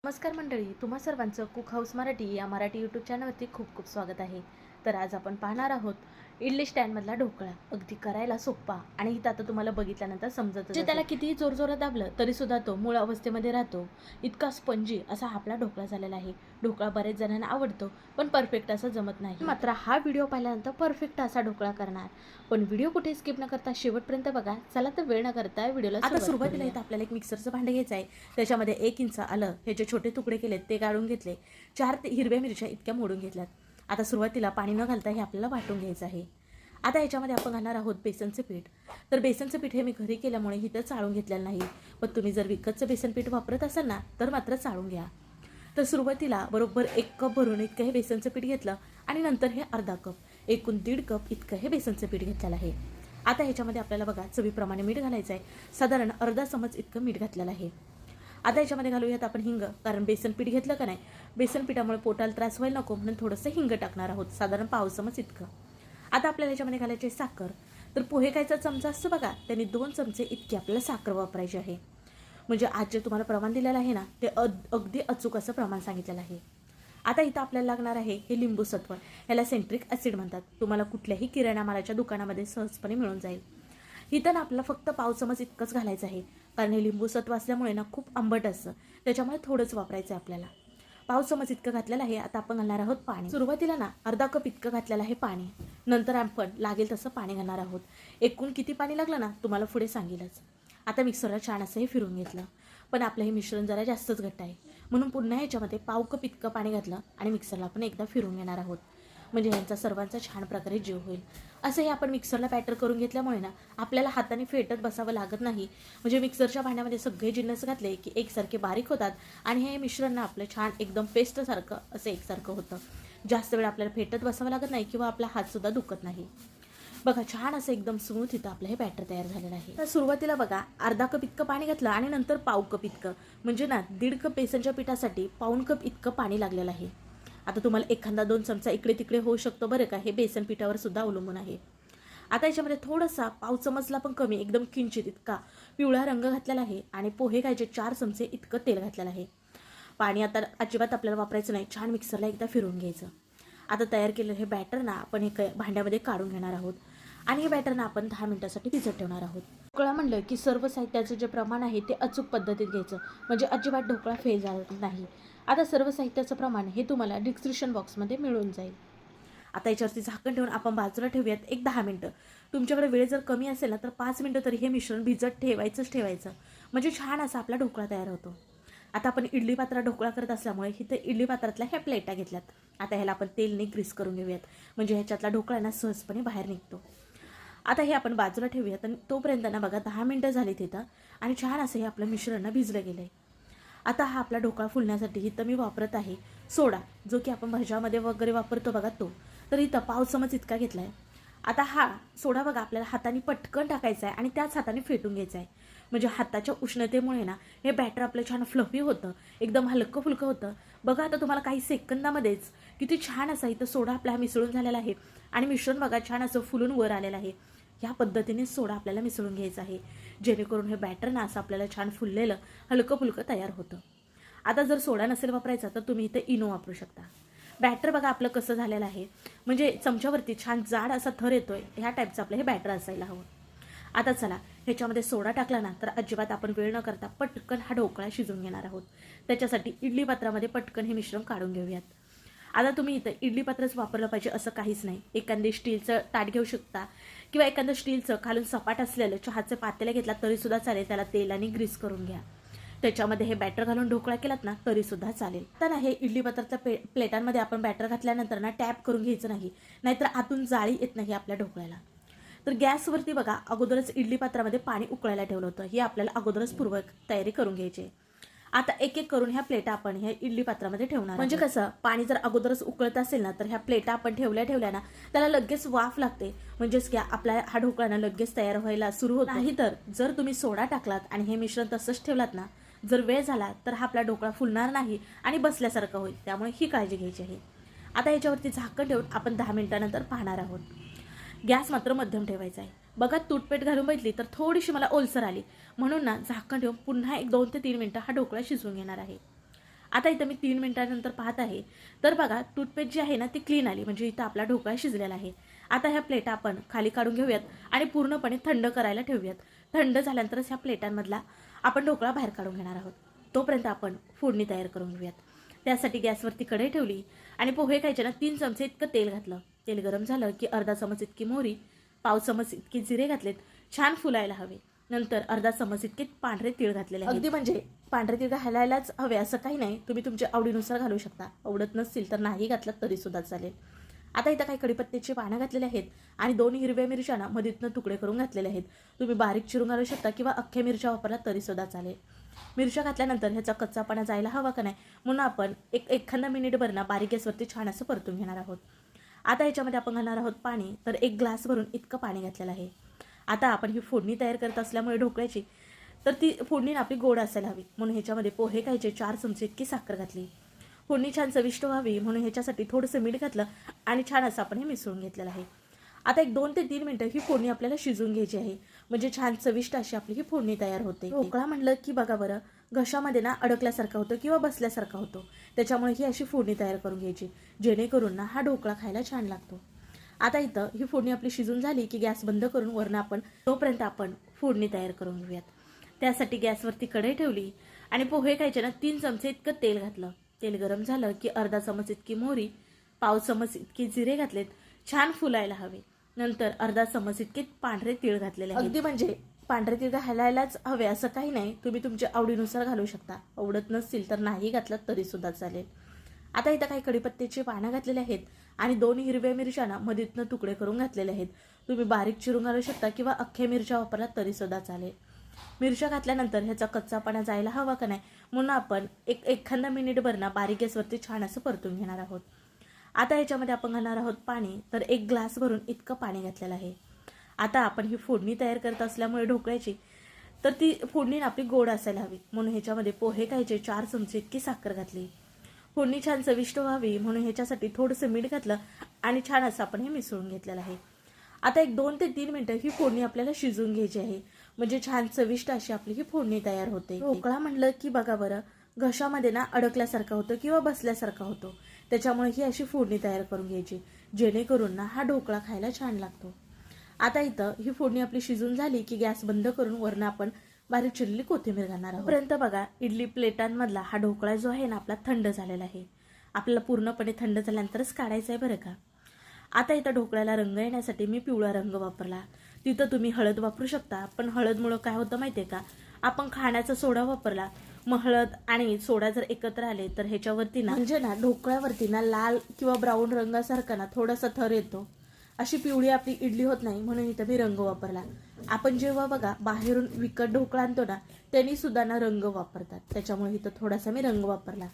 नमस्कार मंडळी, तुम्हा सर्वांचं कुक हाऊस मराठी या मराठी यूट्यूब चॅनलवरती खूप खूप स्वागत आहे. तर आज आपण पाहणार आहोत इडली स्टँडमधला ढोकळा. अगदी करायला सोपा आणि इथं आता तुम्हाला बघितल्यानंतर समजतच असेल. त्याला कितीही जोरजोरात दाबलं तरीसुद्धा तो मूळ अवस्थेमध्ये राहतो. इतका स्पंजी असा आपला ढोकळा झालेला आहे. ढोकळा बरेच जणांना आवडतो, पण परफेक्ट असा जमत नाही. मात्र हा व्हिडिओ पाहिल्यानंतर परफेक्ट असा ढोकळा करणार. पण व्हिडिओ कुठे स्किप न करता शेवटपर्यंत बघा. चला तर वेळ न करता व्हिडिओला आता सुरुवातीला इथं आपल्याला एक मिक्सरचं भांडं घ्यायचं आहे. त्याच्यामध्ये 1 इंच आलं हे जे छोटे तुकडे केलेत ते काढून घेतले. 4 ते हिरव्या मिरच्या इतक्या मोडून घेतल्यात. आता सुरुवातीला पाणी न घालता हे आपल्याला वाटून घ्यायचं आहे. आता ह्याच्यामध्ये आपण घालणार आहोत बेसनचं पीठ. तर बेसनचं पीठ हे मी घरी केल्यामुळे इथं चाळून घेतलेलं नाही, पण तुम्ही जर विकतचं बेसन पीठ वापरत असाल ना तर मात्र चाळून घ्या. तर सुरुवातीला बरोबर 1 कप भरून इतकं हे बेसनचं पीठ घेतलं आणि नंतर हे अर्धा कप, एकूण 1.5 कप इतकं हे बेसनचं पीठ घेतलेलं आहे. आता ह्याच्यामध्ये आपल्याला बघा चवीप्रमाणे मीठ घालायचं आहे. साधारण अर्धा चमच इतकं मीठ घातलेलं आहे. आता याच्यामध्ये घालूयात आपण हिंग, कारण बेसन पीठ घेतलं का नाही, बेसन पिठामुळे पोटाला त्रास व्हायला नको म्हणून थोडंसं हिंग टाकणार आहोत, साधारण पाव चमच इतकं. आता आपल्याला याच्यामध्ये घालायची साखर. तर पोहे खायचा चमचा असतो बघा, त्यांनी 2 चमचे इतकी आपल्याला साखर वापरायची आहे. म्हणजे आज जे तुम्हाला प्रमाण दिलेलं आहे ना ते अगदी अचूक असं प्रमाण सांगितलेलं आहे. आता इथं आपल्याला लागणार आहे हे लिंबू सत्व, याला सेंट्रिक ॲसिड म्हणतात. तुम्हाला कुठल्याही किराणा मालाच्या दुकानामध्ये सहजपणे मिळून जाईल. इथं ना आपल्याला फक्त पाव चमच इतकंच घालायचं आहे, कारण हे लिंबू सत्व असल्यामुळे ना खूप आंबट असतं, त्याच्यामुळे थोडंच वापरायचं आहे आपल्याला. पाव चमच इतकं घातलेलं आहे. आता आपण घालणार आहोत पाणी. सुरुवातीला ना अर्धा कप इतकं घातलेलं आहे पाणी, नंतर आपण लागेल तसं पाणी घालणार आहोत. एकूण किती पाणी लागलं ना तुम्हाला पुढे सांगेलच. आता मिक्सरला छान असं हे फिरून घेतलं, पण आपलं हे मिश्रण जरा जास्तच घट्ट आहे म्हणून पुन्हा ह्याच्यामध्ये पाव कप इतकं पाणी घातलं आणि मिक्सरला आपण एकदा फिरून घेणार आहोत. म्हणजे यांचा सर्वांचा छान प्रकारे जीव होईल. असं हे आपण मिक्सरला बॅटर करून घेतल्यामुळे ना आपल्याला हाताने फेटत बसावं लागत नाही. म्हणजे मिक्सरच्या भांड्यामध्ये सगळे जिन्नस घातले की एकसारखे बारीक होतात आणि हे मिश्रण ना आपलं छान एकदम पेस्टसारखं असं एकसारखं होतं. जास्त वेळ आपल्याला फेटत बसावं लागत नाही किंवा आपला हातसुद्धा दुखत नाही. बघा छान असं एकदम स्मूथ इथं आपलं हे बॅटर तयार झालेलं आहे. तर सुरुवातीला बघा अर्धा कप इतकं पाणी घातलं आणि नंतर पाव कप इतकं, म्हणजे ना 1.5 कप बेसनच्या पिठासाठी पाऊण कप इतकं पाणी लागलेलं आहे. आता तुम्हाला एखादा 2 चमचा इकडे तिकडे होऊ शकतो बरं का, हे बेसन पिठावर सुद्धा अवलंबून आहे. आता याच्यामध्ये थोडासा पाव चमचला पण कमी एकदम किंचित इतका पिवळा रंग घातलेला आहे आणि पोहे खायचे 4 चमचे इतकं तेल घातलेलं आहे. पाणी आता अजिबात आपल्याला वापरायचं नाही, छान मिक्सरला एकदा फिरवून घ्यायचं. आता तयार केलेलं हे बॅटर ना आपण हे भांड्यामध्ये काढून घेणार आहोत आणि हे बॅटर ना आपण 10 मिनिटासाठी भिजत ठेवणार आहोत. ढोकळा म्हणलं की सर्व साहित्याचं जे प्रमाण आहे ते अचूक पद्धतीत घ्यायचं, म्हणजे अजिबात ढोकळा फेल जात नाही. आता सर्व साहित्याचं प्रमाण हे तुम्हाला डिस्क्रिप्शन बॉक्समध्ये मिळून जाईल. आता याच्यावरती झाकण ठेवून आपण बाजूला ठेवूयात एक 10 मिनटं. तुमच्याकडे वेळ जर कमी असेल ना तर 5 मिनटं तरी हे मिश्रण भिजत ठेवायचं, म्हणजे छान असा आपला ढोकळा तयार होतो. आता आपण इडली पात्रात ढोकळा करत असल्यामुळे इथे इडली पात्रातल्या ह्या प्लेटा घेतल्यात. आता ह्याला आपण तेलने ग्रीस करून घेऊयात, म्हणजे ह्याच्यातला ढोकळा ना सहजपणे बाहेर निघतो. आता हे आपण बाजूला ठेवूयात आणि तोपर्यंत ना बघा 10 मिनटं झाली तिथं आणि छान असं हे आपलं मिश्रण भिजलं गेलं आहे. आता हा आपला ढोकळा फुलण्यासाठी इथं मी वापरत आहे सोडा, जो की आपण भाज्यामध्ये वगैरे वापरतो बघा तो. तर इथं पाव चमच इतका घेतला आहे. आता हा सोडा बघा आपल्याला हाताने पटकन टाकायचा आहे आणि त्याच हाताने फेटून घ्यायचा आहे. म्हणजे हाताच्या उष्णतेमुळे ना हे बॅटर आपलं छान फ्लफी होतं, एकदम हलकं फुलकं होतं. बघा आता तुम्हाला काही सेकंदामध्येच किती छान असा इथं सोडा आपला मिसळून झालेला आहे आणि मिश्रण बघा छान असं फुलून वर आलेलं आहे. ह्या पद्धतीने सोडा आपल्याला मिसळून घ्यायचा आहे, जेणेकरून हे बॅटर ना असं आपल्याला छान फुललेलं हलकं फुलकं तयार होतं. आता जर सोडा नसेल वापरायचा तर तुम्ही इथे इनो वापरू शकता. बॅटर बघा आपलं कसं झालेलं आहे, म्हणजे चमच्यावरती छान जाड असा थर येतोय, ह्या टाईपचं आपलं हे बॅटर असायला हवं. आता चला ह्याच्यामध्ये सोडा टाकला ना तर अजिबात आपण वेळ न करता पटकन हा ढोकळा शिजवून घेणार आहोत. त्याच्यासाठी इडली पात्रामध्ये पटकन हे मिश्रण काढून घेऊयात. आता तुम्ही इथं इडली पात्रच वापरलं पाहिजे असं काहीच नाही. एखादी स्टीलचं ताट घेऊ शकता किंवा एखादं स्टीलचं खालून सपाट असलेलं चहाचं पातेलं घेतला तरीसुद्धा चालेल. त्याला तेलाने ग्रीस करून घ्या, त्याच्यामध्ये हे बॅटर घालून ढोकळा केलात ना तरीसुद्धा चालेल. तर हे इडली पात्राच्या प्लेटांमध्ये आपण बॅटर घातल्यानंतर ना टॅप करून घ्यायचं नाही, नाहीतर आतून जाळी येत नाही आपल्या ढोकळ्याला. तर गॅसवरती बघा अगोदरच इडली पात्रामध्ये पाणी उकळायला ठेवलं होतं, हे आपल्याला अगोदरच पूर्व तयारी करून घ्यायची. आता एक एक करून ह्या प्लेटा आपण ह्या इडली पात्रामध्ये ठेवणार. म्हणजे कसं पाणी जर अगोदरच उकळत असेल ना तर ह्या प्लेटा आपण ठेवल्या ना त्याला लगेच वाफ लागते, म्हणजेच की आपला हा ढोकळा ना लगेच तयार व्हायला सुरू होत नाही. तर जर तुम्ही सोडा टाकलात आणि हे मिश्रण तसंच ठेवलात ना, जर वेळ झाला तर हा आपला ढोकळा फुलणार नाही आणि बसल्यासारखं होईल, त्यामुळे ही काळजी घ्यायची आहे. आता याच्यावरती झाकण ठेवून आपण 10 मिनिटानंतर पाहणार आहोत. गॅस मात्र मध्यम ठेवायचा आहे. बघा तूटपेट घालून बघितली तर थोडीशी मला ओलसर आली, म्हणून ना झाकण ठेवून पुन्हा एक 2 ते 3 मिनिटं हा ढोकळा शिजवून घेणार आहे. आता इथं मी 3 मिनिटांनंतर पाहत आहे, तर बघा टूथपेस्ट जी आहे ना ती क्लीन आली, म्हणजे इथं आपला ढोकळा शिजलेला आहे. आता ह्या प्लेटा आपण खाली काढून घेऊयात आणि पूर्णपणे थंड करायला ठेवूयात. थंड झाल्यानंतरच ह्या प्लेटांमधला आपण ढोकळा बाहेर काढून घेणार आहोत. तोपर्यंत आपण फोडणी तयार करून घेऊयात. त्यासाठी गॅसवरती कढई ठेवली आणि पोहे खायचे ना 3 चमचे इतकं तेल घातलं. तेल गरम झालं की अर्धा चमच इतकी मोहरी, पाव चमच इतकी जिरे घातलेत, छान फुलायला हवे. नंतर अर्धा चमच इतके पांढरे तीळ घातलेले आहेत. अगदी म्हणजे पांढरे तीळ घालायलाच हवे असं काही नाही, तुम्ही तुमच्या आवडीनुसार घालू शकता. आवडत नसतील तर नाही घातलं तरी सुद्धा चालेल. आता इथं काही कढीपत्त्याची पानं घातलेले आहेत आणि 2 हिरव्या मिरच्या मधीतनं तुकडे करून घातलेले आहेत. तुम्ही बारीक चिरून घालू शकता किंवा अख्ख्या मिरच्या वापरला तरी सुद्धा चालेल. मिरच्या घातल्यानंतर ह्याचा कच्चापणा जायला हवा का नाही म्हणून आपण एखादा मिनिटभर ना बारीक गॅसवरती छान असं परतून घेणार आहोत. आता ह्याच्यामध्ये आपण घालणार आहोत पाणी, तर 1 ग्लास भरून इतकं पाणी घातलेलं आहे. आता आपण ही फोडणी तयार करत असल्यामुळे ढोकळ्याची, तर ती फोडणी आपली गोड असायला हवी म्हणून ह्याच्यामध्ये पोहे खायचे 4 चमचे इतकी साखर घातली. फोडणी छान चविष्ट व्हावी म्हणून ह्याच्यासाठी थोडंसं मीठ घातलं आणि छान असं आपण हे मिसळून घेतलेलं आहे. आता 2 ते 3 मिनिटं ही फोडणी आपल्याला शिजून घ्यायची आहे, म्हणजे छान चविष्ट अशी आपली ही फोडणी तयार होते. ढोकळा म्हणलं की बघा बरं घशामध्ये ना अडकल्यासारखा होतो किंवा बसल्यासारखा होतो, त्याच्यामुळे ही अशी फोडणी तयार करून घ्यायची, जेणेकरून ना हा ढोकळा खायला छान लागतो. आता इथं ही फोडणी आपली शिजून झाली की गॅस बंद करून वरनं आपण तोपर्यंत आपण फोडणी तयार करून घेऊयात. त्यासाठी गॅसवरती कढई ठेवली आणि पोहे खायचे ना 3 चमचे इतकं तेल घातलं. तेल गरम झालं की अर्धा चमच इतकी मोहरी, पाव चमच इतकी जिरे घातलेत, छान फुलायला हवे. नंतर अर्धा चमच इतके पांढरे तीळ घातलेले आहेत. अगदी म्हणजे पांढरे तीळ घालायलाच हवे असं काही नाही, तुम्ही तुमच्या आवडीनुसार घालू शकता. आवडत नसतील तर नाही घातलं तरी सुद्धा चालेल. आता इथं काही कढीपत्त्याची पानं घातलेली आहेत आणि 2 हिरव्या मिरच्या मधीतनं तुकडे करून घातलेले आहेत. तुम्ही बारीक चिरून घालू शकता किंवा अख्ख्या मिरच्या वापरला तरी सुद्धा चालेल. मिरच्या घातल्यानंतर ह्याचा कच्चापणा जायला हवा का नाही म्हणून आपण एखादा मिनिटभर ना बारीक गॅसवरती छान असं परतून घेणार आहोत. आता ह्याच्यामध्ये आपण घालणार आहोत पाणी, तर 1 ग्लास भरून इतकं पाणी घातलेलं आहे. आता आपण ही फोडणी तयार करत असल्यामुळे ढोकळ्याची, तर ती फोडणी आपली गोड असायला हवी म्हणून ह्याच्यामध्ये पोहे खायचे 4 चमचे इतकी साखर घातली. फोडणी छान चविष्ट व्हावी म्हणून ह्याच्यासाठी थोडंसं मीठ घातलं आणि छान असं आपण हे मिसळून घेतलेलं आहे. आता 2 ते 3 मिनिटं ही फोडणी आपल्याला शिजून घ्यायची आहे, म्हणजे छान चविष्ट अशी आपली ही फोडणी तयार होते. ढोकळा म्हणलं की बघा बरं घशामध्ये ना अडकल्यासारखा होतो किंवा बसल्यासारखा होतो, त्याच्यामुळे ही अशी फोडणी तयार करून घ्यायची, जेणेकरून ना हा ढोकळा खायला छान लागतो. आता इथं ही फोडणी आपली शिजून झाली की गॅस बंद करून वरनं आपण बारीक चिरलेली कोथिंबीर घालणार आहोत. पर्यंत बघा इडली प्लेटांमधला हा ढोकळा जो आहे ना आपला थंड झालेला आहे. आपल्याला पूर्णपणे थंड झाल्यानंतरच काढायचा आहे बरं का. आता इथं ढोकळ्याला रंग येण्यासाठी मी पिवळा रंग वापरला. तिथं तुम्ही हळद वापरू शकता, पण हळदमुळं काय होतं माहितीये का, आपण खाण्याचा सोडा वापरला, मग हळद आणि सोडा जर एकत्र आले तर ह्याच्यावरती ना म्हणजे ना ढोकळ्यावरती ना लाल किंवा ब्राऊन रंगासारखा ना थोडासा थर येतो. अशी पिवळी आपली इडली होत नाही म्हणून इथं मी रंग वापरला. आपण जेव्हा बघा बाहेरून विकत ढोकळा आणतो ना त्यांनी सुद्धा ना रंग वापरतात, त्याच्यामुळे इथं थोडासा मी रंग वापरला.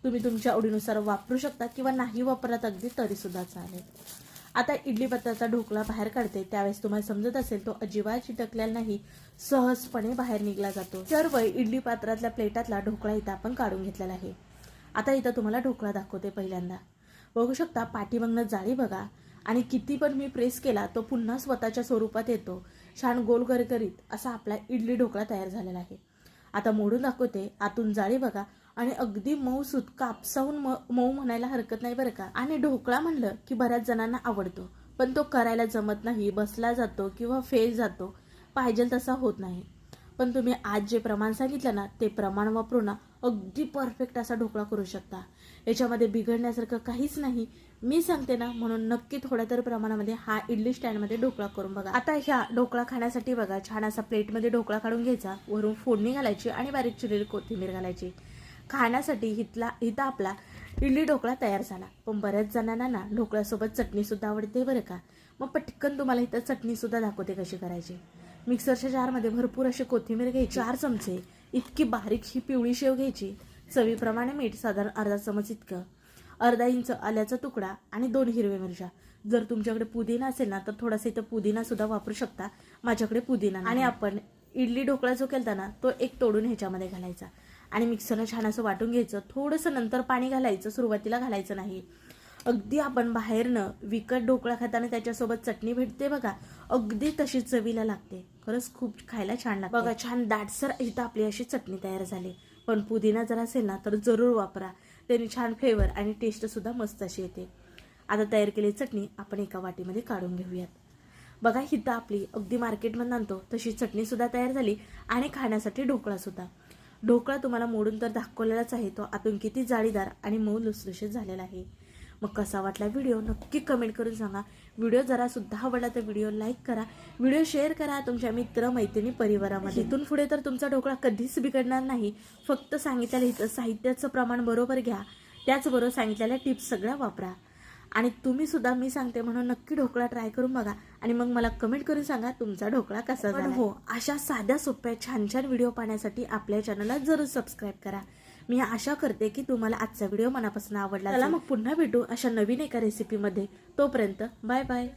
तुम्ही तुमच्या आवडीनुसार वापरू शकता किंवा नाही वापरलात अगदी तरी सुद्धा चालेल. आता इडली पात्राचा ढोकळा बाहेर काढते त्यावेळेस तुम्हाला समजत असेल तो अजिबात चिटकलेला नाही, सहजपणे बाहेर निघला जातो. सर्व इडली पात्रातल्या प्लेटातला ढोकळा इथं आपण काढून घेतलेला आहे. आता इथं तुम्हाला ढोकळा दाखवते. पहिल्यांदा बघू शकता पाठीमागनं जाळी बघा, आणि किती पण मी प्रेस केला तो पुन्हा स्वतःच्या स्वरूपात येतो. छान गोल करकरीत असा आपला इडली ढोकळा तयार झालेला आहे. आता मोडून दाखवते. आतून जाळी बघा आणि अगदी मऊ सूत, कापसाहून मऊ म्हणायला हरकत नाही बरं का. आणि ढोकळा म्हणलं की बऱ्याच जणांना आवडतो, पण तो करायला जमत नाही, बसला जातो किंवा फेल जातो, पाहिजे तसा होत नाही. पण तुम्ही आज जे प्रमाण सांगितलं ना ते प्रमाण वापरून ना अगदी परफेक्ट असा ढोकळा करू शकता. याच्यामध्ये बिघडण्यासारखं काहीच नाही, मी सांगते ना, म्हणून नक्की थोड्या तर प्रमाणामध्ये हा इडली स्टँडमध्ये ढोकळा करून बघा. आता ह्या ढोकळा खाण्यासाठी बघा छान असा प्लेटमध्ये ढोकळा काढून घ्यायचा, वरून फोडणी घालायची आणि बारीक चिरलेली कोथिंबीर घालायची. खाण्यासाठी इथं आपला इडली ढोकळा तयार झाला. पण बऱ्याच जणांना ना ढोकळ्यासोबत चटणी सुद्धा आवडते बरं का. मग पटकन तुम्हाला इथं चटणी सुद्धा दाखवते कशी करायची. मिक्सरच्या जारमध्ये भरपूर अशी कोथिंबीर घ्यायची, 4 चमचे इतकी बारीक ही पिवळी शेव घ्यायची, चवीप्रमाणे मीठ साधारण अर्धा चमच इतकं, अर्धा इंच आल्याचा तुकडा आणि 2 हिरव्या मिरच्या. जर तुमच्याकडे पुदिना असेल ना तर थोडासा इथं पुदिना सुद्धा वापरू शकता, माझ्याकडे पुदिना नाही. आणि आपण इडली ढोकळा जो केलता ना तो एक तोडून ह्याच्यामध्ये घालायचा आणि मिक्सरला छान असं वाटून घ्यायचं. थोडंसं नंतर पाणी घालायचं, सुरुवातीला घालायचं नाही. अगदी आपण बाहेरनं विकत ढोकळा खाताना त्याच्यासोबत चटणी भेटते बघा, अगदी तशी चवीला लागते. खरंच खूप खायला छान लागते बघा. छान दाटसर इथं आपली अशी चटणी तयार झाली. पण पुदिना जर असेल ना तर जरूर वापरा, त्याने छान फ्लेवर आणि टेस्टसुद्धा मस्त अशी येते. आता तयार केलेली चटणी आपण एका वाटीमध्ये काढून घेऊयात. बघा हिथं आपली अगदी मार्केटमध्ये आणतो तशी चटणीसुद्धा तयार झाली आणि खाण्यासाठी ढोकळासुद्धा. ढोकळा तुम्हाला मोडून तर दाखवलेलाच आहे, तो आतून किती जाळीदार आणि मऊ लुसलुशीत झालेला आहे. मग कसा वाटला व्हिडिओ नक्की कमेंट करून सांगा. व्हिडिओ जरा सुद्धा आवडला तर व्हिडिओ लाईक करा, व्हिडिओ शेअर करा तुमच्या मित्र मैत्रिणी परिवारामध्ये. इथून पुढे तर तुमचा ढोकळा कधीच बिघडणार नाही. फक्त सांगितलेलं इथं साहित्याचं प्रमाण बरोबर घ्या, त्याचबरोबर सांगितलेल्या टिप्स सगळ्या वापरा. आणि तुम्ही सुद्धा मी सांगते म्हणून नक्की ढोकळा ट्राय करून बघा आणि मग मला कमेंट करून सांगा तुमचा ढोकळा कसा झाला. हो, अशा साध्या सोप्या छान छान व्हिडिओ पाहण्यासाठी आपल्या चॅनलला जरूर सबस्क्राईब करा. मी आशा करते की तुम्हाला आजचा व्हिडिओ मनापासून आवडला. चला मग पुन्हा भेटू अशा नवीन एका रेसिपीमध्ये. तोपर्यंत बाय बाय.